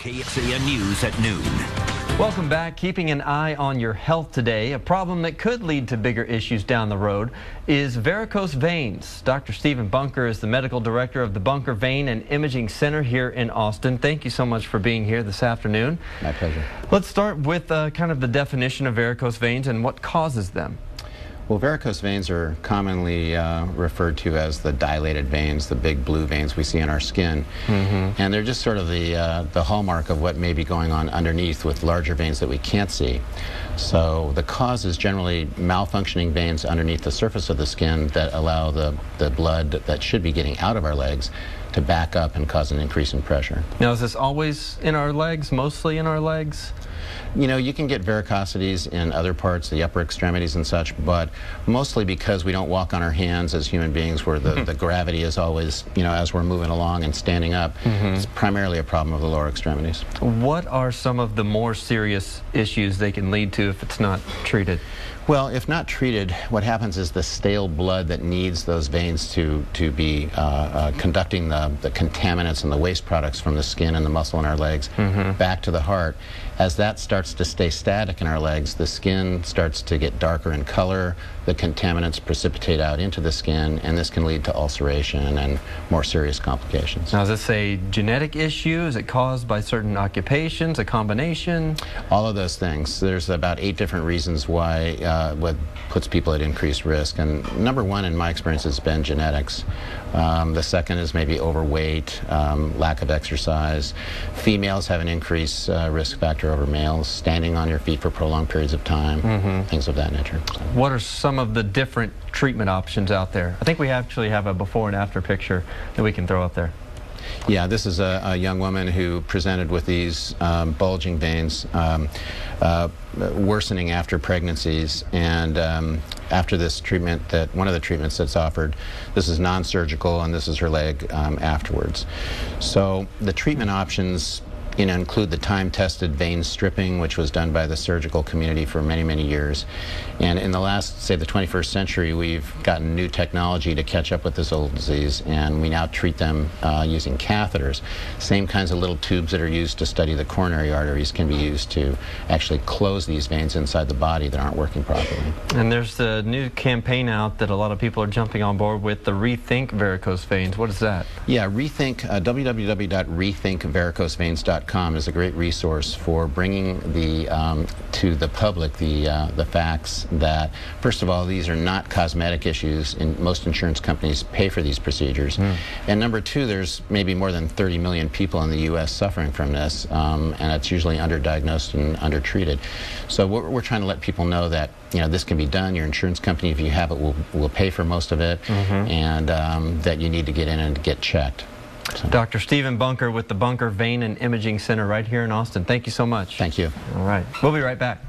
KXAN News at noon. Welcome back. Keeping an eye on your health today. A problem that could lead to bigger issues down the road is varicose veins. Dr. Stephen Bunker is the medical director of the Bunker Vein and Imaging Center here in Austin. Thank you so much for being here this afternoon. My pleasure. Let's start with kind of the definition of varicose veins and what causes them. Well, varicose veins are commonly referred to as the dilated veins, the big blue veins we see in our skin. And they're just sort of the hallmark of what may be going on underneath with larger veins that we can't see. So the cause is generally malfunctioning veins underneath the surface of the skin that allow the blood that should be getting out of our legs to back up and cause an increase in pressure. Now, is this always in our legs, mostly in our legs? You know, you can get varicosities in other parts, the upper extremities and such, but mostly because we don't walk on our hands as human beings where the gravity is always, you know, as we're moving along and standing up. It's primarily a problem of the lower extremities. What are some of the more serious issues they can lead to if it's not treated? Well, if not treated, what happens is the stale blood that needs those veins to be conducting the contaminants and the waste products from the skin and the muscle in our legs back to the heart. As that starts to stay static in our legs, the skin starts to get darker in color, the contaminants precipitate out into the skin, and this can lead to ulceration and more serious complications. Now, is this a genetic issue? Is it caused by certain occupations, a combination? All of those things. There's about 8 different reasons why what puts people at increased risk, and number one in my experience has been genetics. The second is maybe overweight, lack of exercise. Females have an increased risk factor over males, standing on your feet for prolonged periods of time, things of that nature. What are some of the different treatment options out there? I think we actually have a before and after picture that we can throw up there. Yeah, this is a young woman who presented with these bulging veins, worsening after pregnancies, and after this treatment, one of the treatments that's offered, this is non-surgical, and this is her leg afterwards. So the treatment options include the time-tested vein stripping, which was done by the surgical community for many, many years. And in the last, say, the 21st century, we've gotten new technology to catch up with this old disease, and we now treat them using catheters. Same kinds of little tubes that are used to study the coronary arteries can be used to actually close these veins inside the body that aren't working properly. And there's a new campaign out that a lot of people are jumping on board with, the Rethink Varicose Veins. What is that? Yeah, Rethink, www.rethinkvaricoseveins.com is a great resource for bringing to the public the facts that, first of all, these are not cosmetic issues, and most insurance companies pay for these procedures. And number two, there's maybe more than 30 million people in the U.S. suffering from this, and it's usually underdiagnosed and undertreated. So we're trying to let people know that, you know, this can be done. Your insurance company, if you have it, will pay for most of it, and that you need to get in and get checked. So. Dr. Stephen Bunker with the Bunker Vein and Imaging Center right here in Austin. Thank you so much. Thank you. All right. We'll be right back.